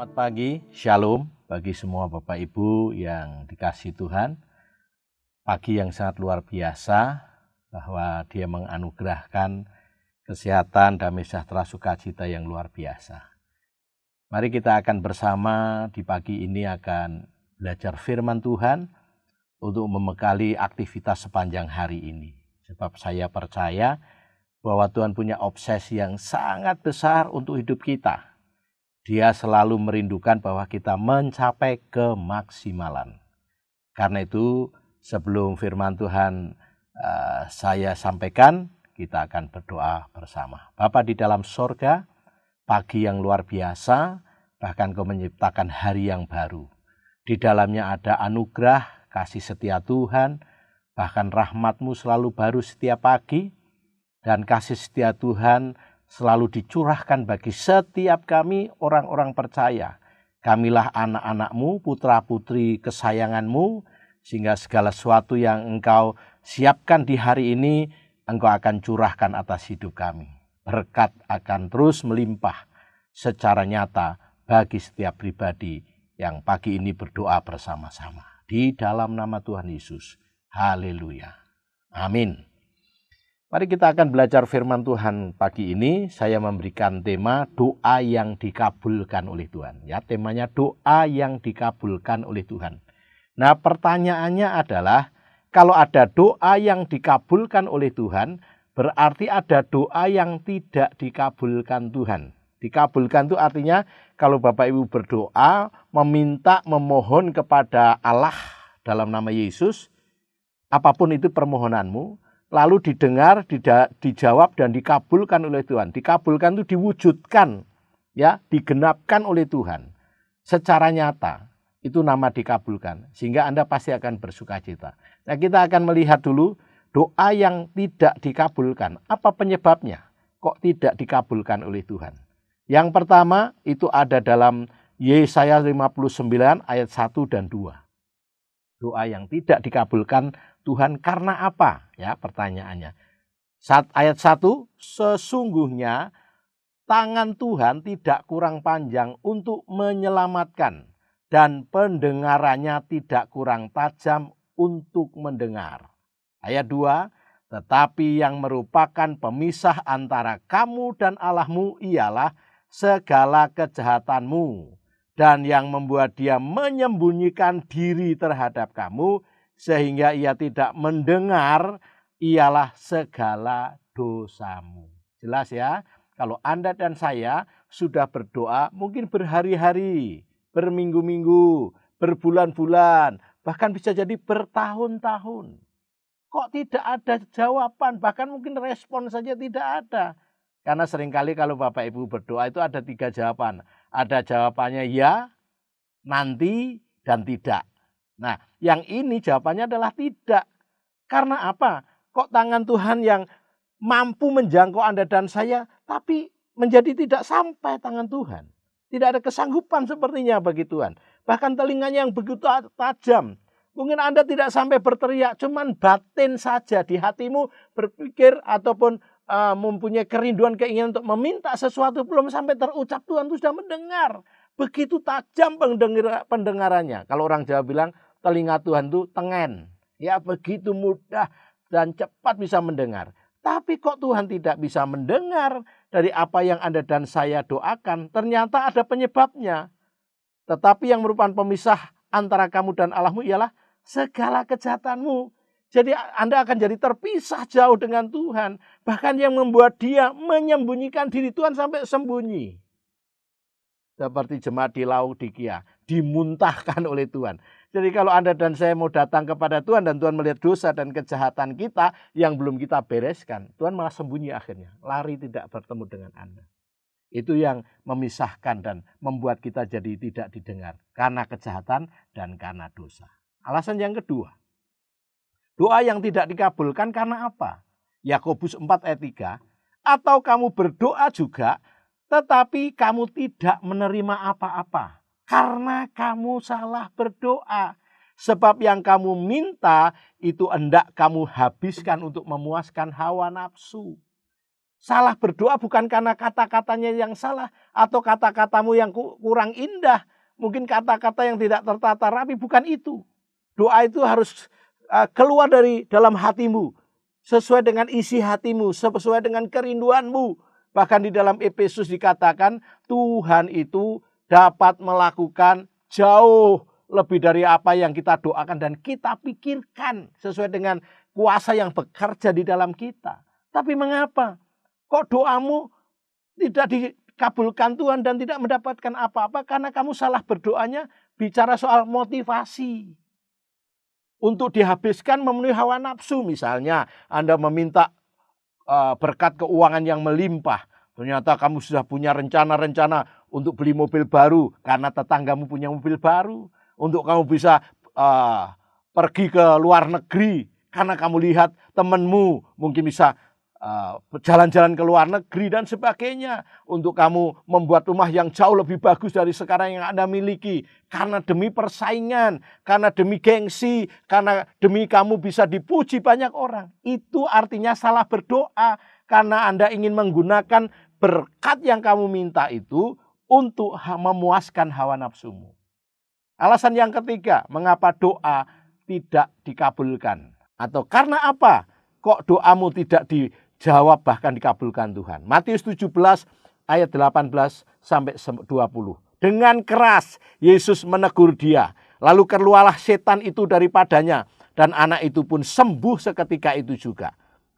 Selamat pagi, Shalom bagi semua Bapak Ibu yang dikasihi Tuhan. Pagi yang sangat luar biasa bahwa Dia menganugerahkan kesehatan, damai sejahtera, sukacita yang luar biasa. Mari kita akan bersama di pagi ini akan belajar firman Tuhan untuk membekali aktivitas sepanjang hari ini. Sebab saya percaya bahwa Tuhan punya obsesi yang sangat besar untuk hidup kita. Dia selalu merindukan bahwa kita mencapai kemaksimalan. Karena itu sebelum firman Tuhan saya sampaikan, kita akan berdoa bersama. Bapa di dalam sorga, pagi yang luar biasa, bahkan Kau menciptakan hari yang baru. Di dalamnya ada anugerah, kasih setia Tuhan, bahkan rahmat-Mu selalu baru setiap pagi, dan kasih setia Tuhan selalu dicurahkan bagi setiap kami orang-orang percaya. Kamilah anak-anak-Mu, putra-putri kesayangan-Mu, sehingga segala sesuatu yang Engkau siapkan di hari ini, Engkau akan curahkan atas hidup kami. Berkat akan terus melimpah secara nyata bagi setiap pribadi yang pagi ini berdoa bersama-sama. Di dalam nama Tuhan Yesus. Haleluya. Amin. Mari kita akan belajar firman Tuhan pagi ini. Saya memberikan tema doa yang dikabulkan oleh Tuhan. Ya, temanya doa yang dikabulkan oleh Tuhan. Nah, pertanyaannya adalah kalau ada doa yang dikabulkan oleh Tuhan, berarti ada doa yang tidak dikabulkan Tuhan. Dikabulkan itu artinya kalau Bapak Ibu berdoa, meminta, memohon kepada Allah dalam nama Yesus, apapun itu permohonanmu, lalu didengar, dijawab dan dikabulkan oleh Tuhan. Dikabulkan itu diwujudkan, ya, digenapkan oleh Tuhan secara nyata. Itu nama dikabulkan. Sehingga Anda pasti akan bersukacita. Nah, kita akan melihat dulu doa yang tidak dikabulkan. Apa penyebabnya? Kok tidak dikabulkan oleh Tuhan? Yang pertama itu ada dalam Yesaya 59 ayat 1 dan 2. Doa yang tidak dikabulkan Tuhan karena apa? Ya, pertanyaannya. Ayat 1, sesungguhnya tangan Tuhan tidak kurang panjang untuk menyelamatkan dan pendengarannya tidak kurang tajam untuk mendengar. Ayat 2, tetapi yang merupakan pemisah antara kamu dan Allahmu ialah segala kejahatanmu, dan yang membuat dia menyembunyikan diri terhadap kamu sehingga ia tidak mendengar ialah segala dosamu. Jelas ya, kalau Anda dan saya sudah berdoa mungkin berhari-hari, berminggu-minggu, berbulan-bulan, bahkan bisa jadi bertahun-tahun. Kok tidak ada jawaban, bahkan mungkin respon saja tidak ada. Karena seringkali kalau Bapak Ibu berdoa itu ada 3 jawaban. Ada jawabannya ya, nanti, dan tidak. Nah, yang ini jawabannya adalah tidak. Karena apa? Kok tangan Tuhan yang mampu menjangkau Anda dan saya, tapi menjadi tidak sampai tangan Tuhan. Tidak ada kesanggupan sepertinya bagi Tuhan. Bahkan telinganya yang begitu tajam. Mungkin Anda tidak sampai berteriak, cuman batin saja di hatimu berpikir ataupun mempunyai kerinduan, keinginan untuk meminta sesuatu, belum sampai terucap, Tuhan itu sudah mendengar. Begitu tajam pendengarannya. Kalau orang Jawa bilang telinga Tuhan itu tengen. Ya, begitu mudah dan cepat bisa mendengar. Tapi kok Tuhan tidak bisa mendengar dari apa yang Anda dan saya doakan? Ternyata ada penyebabnya. Tetapi yang merupakan pemisah antara kamu dan Allahmu ialah segala kejahatanmu. Jadi Anda akan jadi terpisah jauh dengan Tuhan. Bahkan yang membuat dia menyembunyikan diri, Tuhan sampai sembunyi. Seperti jemaat di Laodikia, dimuntahkan oleh Tuhan. Jadi kalau Anda dan saya mau datang kepada Tuhan dan Tuhan melihat dosa dan kejahatan kita yang belum kita bereskan, Tuhan malah sembunyi akhirnya. Lari tidak bertemu dengan Anda. Itu yang memisahkan dan membuat kita jadi tidak didengar. Karena kejahatan dan karena dosa. Alasan yang kedua. Doa yang tidak dikabulkan karena apa? Yakobus 4 ayat 3. Atau kamu berdoa juga, tetapi kamu tidak menerima apa-apa. Karena kamu salah berdoa. Sebab yang kamu minta itu hendak kamu habiskan untuk memuaskan hawa nafsu. Salah berdoa bukan karena kata-katanya yang salah. atau kata-katamu yang kurang indah, mungkin kata-kata yang tidak tertata rapi, bukan itu. Doa itu harus keluar dari dalam hatimu, sesuai dengan isi hatimu, sesuai dengan kerinduanmu. Bahkan di dalam Efesus dikatakan Tuhan itu dapat melakukan jauh lebih dari apa yang kita doakan dan kita pikirkan, sesuai dengan kuasa yang bekerja di dalam kita. Tapi mengapa? Kok doamu tidak dikabulkan Tuhan dan tidak mendapatkan apa-apa? Karena kamu salah berdoanya, bicara soal motivasi. Untuk dihabiskan memenuhi hawa nafsu, misalnya Anda meminta berkat keuangan yang melimpah. Ternyata kamu sudah punya rencana-rencana untuk beli mobil baru karena tetanggamu punya mobil baru. Untuk kamu bisa pergi ke luar negeri karena kamu lihat temanmu mungkin bisa jalan-jalan ke luar negeri dan sebagainya. Untuk kamu membuat rumah yang jauh lebih bagus dari sekarang yang Anda miliki. Karena demi persaingan, karena demi gengsi, karena demi kamu bisa dipuji banyak orang. Itu artinya salah berdoa. Karena Anda ingin menggunakan berkat yang kamu minta itu untuk memuaskan hawa nafsumu. Alasan yang ketiga, mengapa doa tidak dikabulkan? Atau karena apa kok doamu tidak dijawab bahkan dikabulkan Tuhan? Matius 17 ayat 18 sampai 20. Dengan keras Yesus menegur dia. Lalu keluarlah setan itu daripadanya. Dan anak itu pun sembuh seketika itu juga.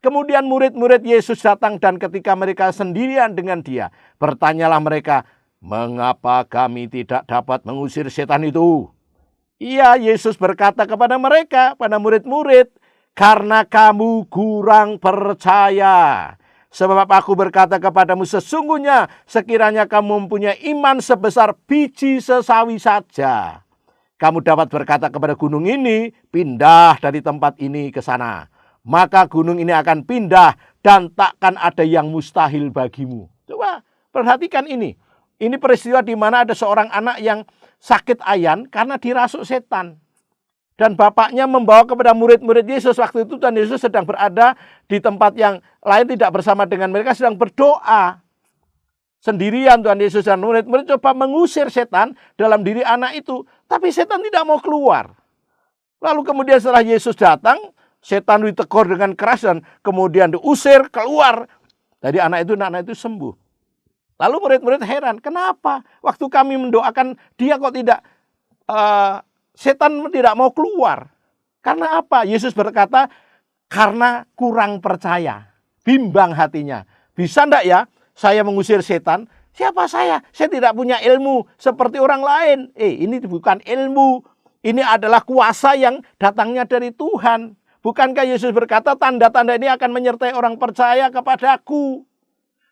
Kemudian murid-murid Yesus datang dan ketika mereka sendirian dengan dia, bertanyalah mereka, mengapa kami tidak dapat mengusir setan itu? Iya, Yesus berkata kepada mereka, pada murid-murid, karena kamu kurang percaya. Sebab aku berkata kepadamu sesungguhnya sekiranya kamu mempunyai iman sebesar biji sesawi saja, kamu dapat berkata kepada gunung ini, pindah dari tempat ini ke sana. Maka gunung ini akan pindah dan takkan ada yang mustahil bagimu. Coba perhatikan ini. Ini peristiwa di mana ada seorang anak yang sakit ayan karena dirasuk setan. Dan bapaknya membawa kepada murid-murid Yesus. Waktu itu Tuhan Yesus sedang berada di tempat yang lain, tidak bersama dengan mereka, sedang berdoa. Sendirian Tuhan Yesus dan murid-murid coba mengusir setan dalam diri anak itu. Tapi setan tidak mau keluar. Lalu kemudian setelah Yesus datang, setan ditegur dengan keras dan kemudian diusir keluar dari anak itu sembuh. Lalu murid-murid heran, kenapa waktu kami mendoakan dia kok tidak, setan tidak mau keluar? Karena apa? Yesus berkata, karena kurang percaya, bimbang hatinya. Bisa enggak ya saya mengusir setan? Siapa saya? Saya tidak punya ilmu seperti orang lain. Ini bukan ilmu, ini adalah kuasa yang datangnya dari Tuhan. Bukankah Yesus berkata tanda-tanda ini akan menyertai orang percaya kepadaku?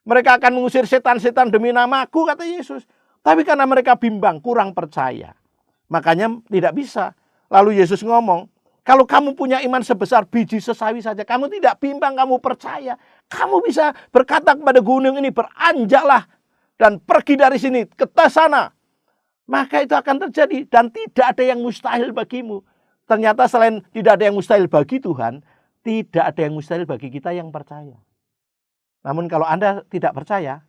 Mereka akan mengusir setan-setan demi namaku, kata Yesus. Tapi karena mereka bimbang, kurang percaya, makanya tidak bisa. Lalu Yesus ngomong, kalau kamu punya iman sebesar biji sesawi saja, kamu tidak bimbang, kamu percaya, kamu bisa berkata kepada gunung ini, beranjaklah dan pergi dari sini ke sana. Maka itu akan terjadi dan tidak ada yang mustahil bagimu. Ternyata selain tidak ada yang mustahil bagi Tuhan, tidak ada yang mustahil bagi kita yang percaya. Namun kalau Anda tidak percaya,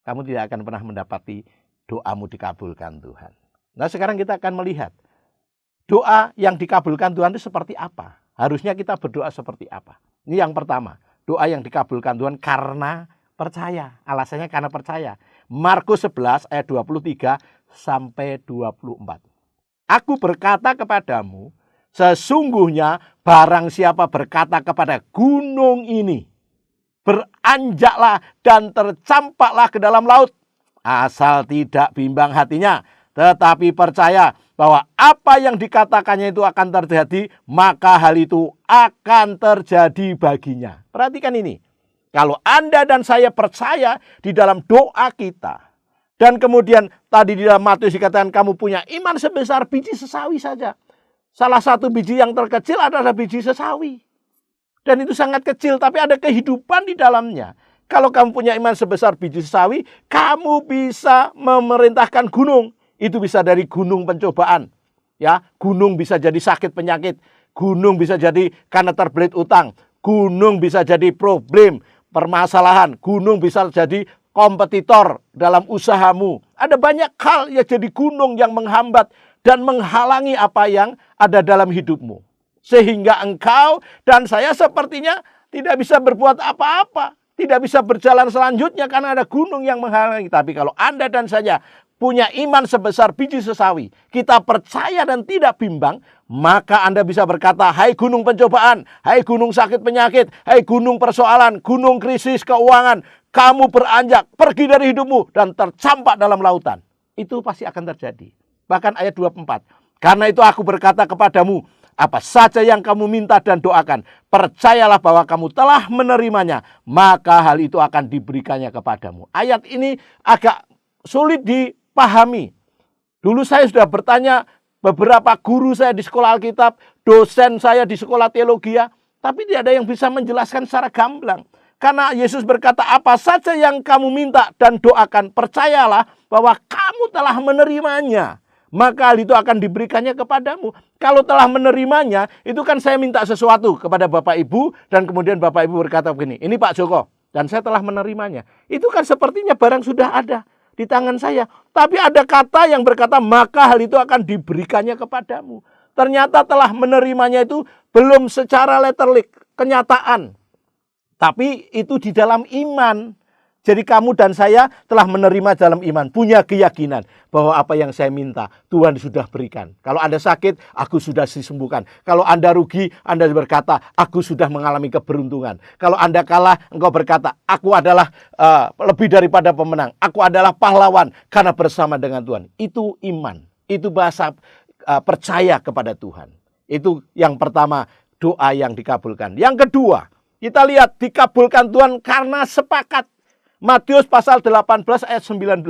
kamu tidak akan pernah mendapati doamu dikabulkan Tuhan. Nah sekarang kita akan melihat doa yang dikabulkan Tuhan itu seperti apa. Harusnya kita berdoa seperti apa. Ini yang pertama, doa yang dikabulkan Tuhan karena percaya. Alasannya karena percaya. Markus 11 ayat 23 sampai 24. Aku berkata kepadamu, sesungguhnya barang siapa berkata kepada gunung ini, beranjaklah dan tercampaklah ke dalam laut, asal tidak bimbang hatinya, tetapi percaya bahwa apa yang dikatakannya itu akan terjadi, maka hal itu akan terjadi baginya. Perhatikan ini. Kalau Anda dan saya percaya di dalam doa kita, dan kemudian tadi di dalam Matius dikatakan kamu punya iman sebesar biji sesawi saja. Salah satu biji yang terkecil adalah biji sesawi. Dan itu sangat kecil tapi ada kehidupan di dalamnya. Kalau kamu punya iman sebesar biji sesawi, kamu bisa memerintahkan gunung. Itu bisa dari gunung pencobaan. Ya, gunung bisa jadi sakit penyakit. Gunung bisa jadi karena terbelit utang. Gunung bisa jadi problem, permasalahan. Gunung bisa jadi kompetitor dalam usahamu. Ada banyak hal yang jadi gunung yang menghambat dan menghalangi apa yang ada dalam hidupmu. Sehingga engkau dan saya sepertinya tidak bisa berbuat apa-apa. Tidak bisa berjalan selanjutnya karena ada gunung yang menghalangi. Tapi kalau Anda dan saya punya iman sebesar biji sesawi, kita percaya dan tidak bimbang, maka Anda bisa berkata, hai gunung pencobaan, hai gunung sakit penyakit, hai gunung persoalan, gunung krisis keuangan, kamu beranjak, pergi dari hidupmu dan tercampak dalam lautan. Itu pasti akan terjadi. Bahkan ayat 24. Karena itu aku berkata kepadamu, apa saja yang kamu minta dan doakan, percayalah bahwa kamu telah menerimanya, maka hal itu akan diberikannya kepadamu. Ayat ini agak sulit dipahami. Dulu saya sudah bertanya beberapa guru saya di sekolah Alkitab, dosen saya di sekolah teologi, tapi tidak ada yang bisa menjelaskan secara gamblang. Karena Yesus berkata, apa saja yang kamu minta dan doakan, percayalah bahwa kamu telah menerimanya, maka hal itu akan diberikannya kepadamu. Kalau telah menerimanya, itu kan saya minta sesuatu kepada Bapak Ibu, dan kemudian Bapak Ibu berkata begini, ini Pak Joko, dan saya telah menerimanya. Itu kan sepertinya barang sudah ada di tangan saya. Tapi ada kata yang berkata, maka hal itu akan diberikannya kepadamu. Ternyata telah menerimanya itu belum secara letterlik, kenyataan. Tapi itu di dalam iman. Jadi kamu dan saya telah menerima dalam iman. Punya keyakinan bahwa apa yang saya minta Tuhan sudah berikan. Kalau Anda sakit, aku sudah disembuhkan. Kalau Anda rugi, Anda berkata, aku sudah mengalami keberuntungan. Kalau Anda kalah, engkau berkata, aku adalah lebih daripada pemenang. Aku adalah pahlawan karena bersama dengan Tuhan. Itu iman. Itu bahasa percaya kepada Tuhan. Itu yang pertama, doa yang dikabulkan. Yang kedua, kita lihat dikabulkan Tuhan karena sepakat. Matius pasal 18 ayat 19.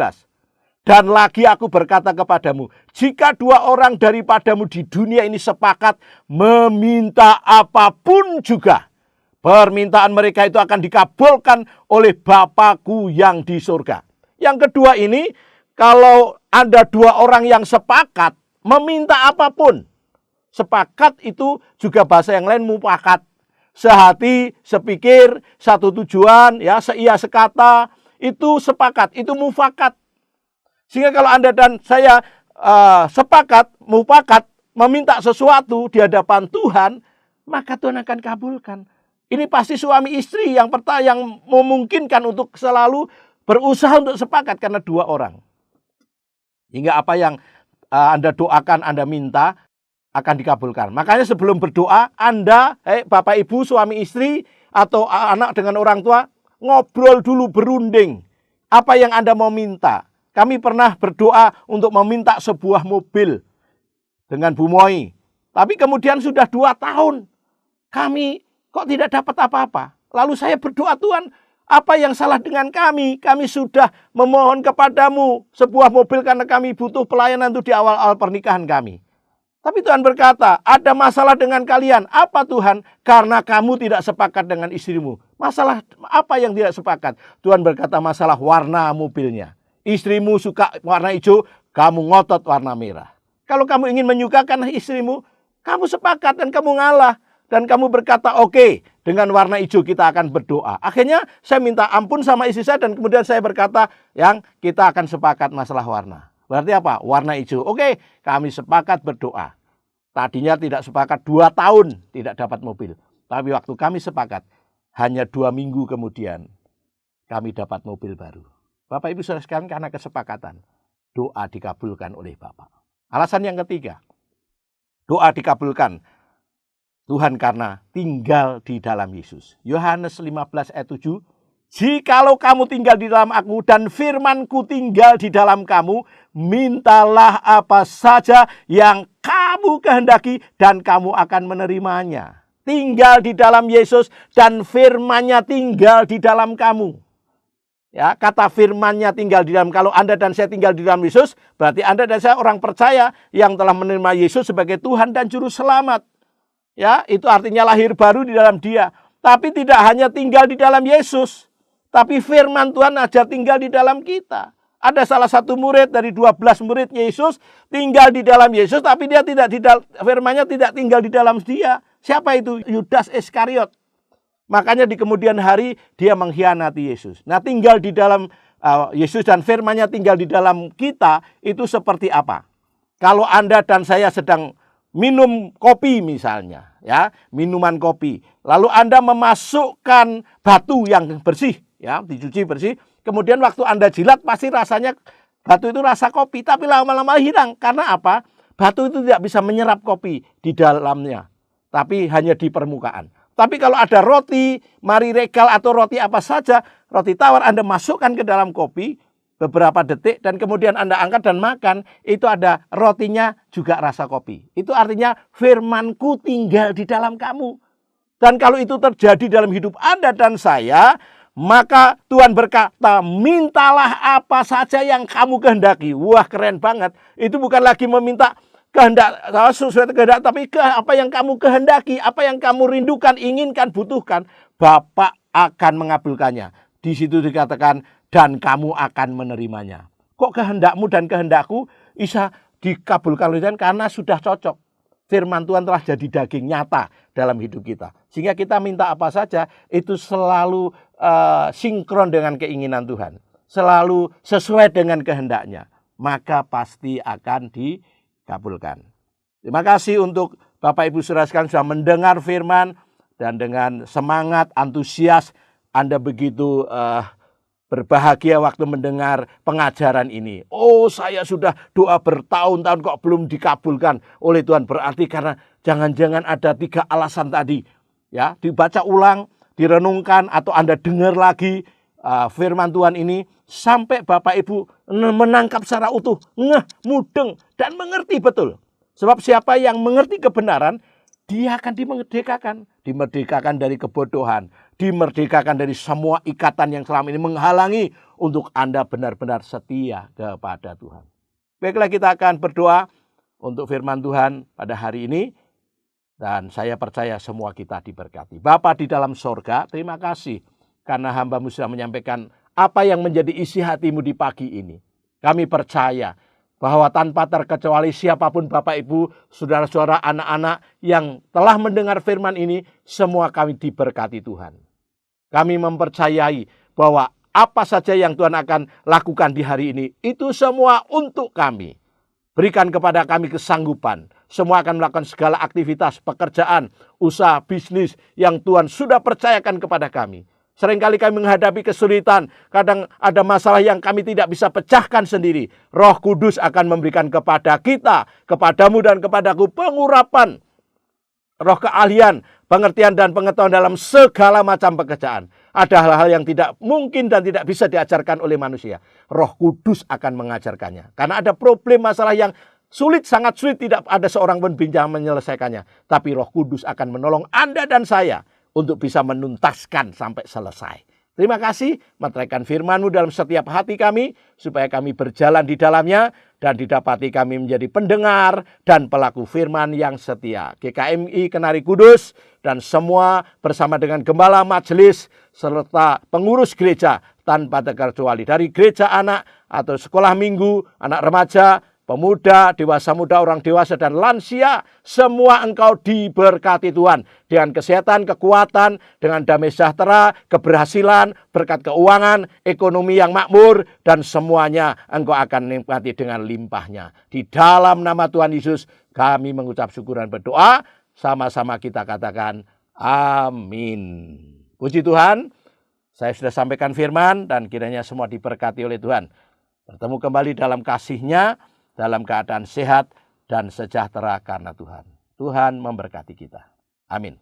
Dan lagi aku berkata kepadamu, jika dua orang daripadamu di dunia ini sepakat meminta apapun juga, permintaan mereka itu akan dikabulkan oleh Bapakku yang di surga. Yang kedua ini, kalau ada dua orang yang sepakat meminta apapun, sepakat itu juga bahasa yang lain mufakat. Sehati, sepikir, satu tujuan, ya, seia sekata, itu sepakat, itu mufakat. Sehingga kalau Anda dan saya sepakat, mufakat, meminta sesuatu di hadapan Tuhan, maka Tuhan akan kabulkan. Ini pasti suami istri yang memungkinkan untuk selalu berusaha untuk sepakat karena dua orang. Hingga apa yang Anda doakan, Anda minta, akan dikabulkan. Makanya sebelum berdoa, Anda, Bapak Ibu, suami istri, atau anak dengan orang tua, ngobrol dulu, berunding. Apa yang Anda mau minta? Kami pernah berdoa untuk meminta sebuah mobil dengan Bu Moi. Tapi kemudian sudah 2 tahun, kami kok tidak dapat apa-apa. Lalu saya berdoa, Tuhan, apa yang salah dengan kami? Kami sudah memohon kepadamu sebuah mobil karena kami butuh pelayanan itu di awal-awal pernikahan kami. Tapi Tuhan berkata, ada masalah dengan kalian. Apa Tuhan? Karena kamu tidak sepakat dengan istrimu. Masalah apa yang tidak sepakat? Tuhan berkata masalah warna mobilnya. Istrimu suka warna hijau, kamu ngotot warna merah. Kalau kamu ingin menyukakan istrimu, kamu sepakat dan kamu ngalah. Dan kamu berkata, oke, dengan warna hijau kita akan berdoa. Akhirnya saya minta ampun sama istri saya dan kemudian saya berkata, yang kita akan sepakat masalah warna. Berarti apa? Warna hijau. Oke, kami sepakat berdoa. Tadinya tidak sepakat 2 tahun tidak dapat mobil. Tapi waktu kami sepakat, hanya 2 minggu kemudian kami dapat mobil baru. Bapak Ibu saudara sekalian, karena kesepakatan, doa dikabulkan oleh Bapak. Alasan yang ketiga, doa dikabulkan Tuhan karena tinggal di dalam Yesus. Yohanes 15 ayat 7. Jikalau kamu tinggal di dalam aku dan firman-Ku tinggal di dalam kamu, mintalah apa saja yang kamu kehendaki dan kamu akan menerimanya. Tinggal di dalam Yesus dan firman-Nya tinggal di dalam kamu. Ya, kata firman-Nya tinggal di dalam. Kalau Anda dan saya tinggal di dalam Yesus, berarti Anda dan saya orang percaya yang telah menerima Yesus sebagai Tuhan dan Juru Selamat. Ya, itu artinya lahir baru di dalam Dia. Tapi tidak hanya tinggal di dalam Yesus, tapi firman Tuhan ajar tinggal di dalam kita. Ada salah satu murid dari 12 murid Yesus tinggal di dalam Yesus, tapi dia tidak firman-Nya tidak tinggal di dalam dia. Siapa itu? Yudas Iskariot. Makanya di kemudian hari dia mengkhianati Yesus. Nah, tinggal di dalam Yesus dan firman-Nya tinggal di dalam kita, itu seperti apa? Kalau Anda dan saya sedang minum kopi misalnya, ya, minuman kopi, lalu Anda memasukkan batu yang bersih, ya, dicuci bersih, kemudian waktu Anda jilat pasti rasanya batu itu rasa kopi, tapi lama-lama hilang. Karena apa? Batu itu tidak bisa menyerap kopi di dalamnya, tapi hanya di permukaan. Tapi kalau ada roti, mari regal atau roti apa saja, roti tawar Anda masukkan ke dalam kopi beberapa detik dan kemudian Anda angkat dan makan, itu ada rotinya juga rasa kopi. Itu artinya firman-Ku tinggal di dalam kamu. Dan kalau itu terjadi dalam hidup Anda dan saya, maka Tuhan berkata, mintalah apa saja yang kamu kehendaki. Wah, keren banget. Itu bukan lagi meminta kehendak sesuai kehendak, tapi apa yang kamu kehendaki, apa yang kamu rindukan, inginkan, butuhkan, Bapa akan mengabulkannya. Di situ dikatakan, dan kamu akan menerimanya. Kok kehendakmu dan kehendakku bisa dikabulkan oleh Tuhan? Karena sudah cocok. Firman Tuhan telah jadi daging nyata dalam hidup kita. Sehingga kita minta apa saja, itu selalu sinkron dengan keinginan Tuhan. Selalu sesuai dengan kehendaknya. Maka pasti akan dikabulkan. Terima kasih untuk Bapak Ibu Saudara sekalian sudah mendengar firman. Dan dengan semangat, antusias, Anda begitu berbahagia waktu mendengar pengajaran ini. Oh, saya sudah doa bertahun-tahun kok belum dikabulkan oleh Tuhan. Berarti karena jangan-jangan ada 3 alasan tadi. Ya, dibaca ulang, direnungkan, atau Anda dengar lagi firman Tuhan ini sampai Bapak Ibu menangkap secara utuh, mudeng, dan mengerti betul. Sebab siapa yang mengerti kebenaran, dia akan dimerdekakan. Dimerdekakan dari kebodohan. Dimerdekakan dari semua ikatan yang selama ini menghalangi untuk Anda benar-benar setia kepada Tuhan. Baiklah, kita akan berdoa untuk firman Tuhan pada hari ini. Dan saya percaya semua kita diberkati. Bapa di dalam sorga, terima kasih. Karena hamba-Mu sudah menyampaikan apa yang menjadi isi hati-Mu di pagi ini. Kami percaya bahwa tanpa terkecuali siapapun Bapak Ibu, saudara-saudara, anak-anak yang telah mendengar firman ini, semua kami diberkati Tuhan. Kami mempercayai bahwa apa saja yang Tuhan akan lakukan di hari ini, itu semua untuk kami. Berikan kepada kami kesanggupan. Semua akan melakukan segala aktivitas, pekerjaan, usaha, bisnis yang Tuhan sudah percayakan kepada kami. Seringkali kami menghadapi kesulitan, kadang ada masalah yang kami tidak bisa pecahkan sendiri. Roh Kudus akan memberikan kepada kita, kepadamu dan kepadaku pengurapan, roh keahlian, pengertian dan pengetahuan dalam segala macam pekerjaan. Ada hal-hal yang tidak mungkin dan tidak bisa diajarkan oleh manusia. Roh Kudus akan mengajarkannya. Karena ada problem masalah yang sulit, sangat sulit, tidak ada seorang pun bisa menyelesaikannya. Tapi Roh Kudus akan menolong Anda dan saya untuk bisa menuntaskan sampai selesai. Terima kasih, meteraikan firman-Mu dalam setiap hati kami, supaya kami berjalan di dalamnya, dan didapati kami menjadi pendengar dan pelaku firman yang setia. GKMI Kenari Kudus, dan semua bersama dengan gembala majelis, serta pengurus gereja, tanpa terkecuali, dari gereja anak atau sekolah minggu, anak remaja, pemuda, dewasa muda, orang dewasa, dan lansia, semua engkau diberkati Tuhan. Dengan kesehatan, kekuatan, dengan damai sejahtera, keberhasilan, berkat keuangan, ekonomi yang makmur, dan semuanya engkau akan nikmati dengan limpahnya. Di dalam nama Tuhan Yesus, kami mengucap syukur dan berdoa, sama-sama kita katakan, amin. Puji Tuhan, saya sudah sampaikan firman, dan kiranya semua diberkati oleh Tuhan. Bertemu kembali dalam kasih-Nya, dalam keadaan sehat dan sejahtera karena Tuhan. Tuhan memberkati kita. Amin.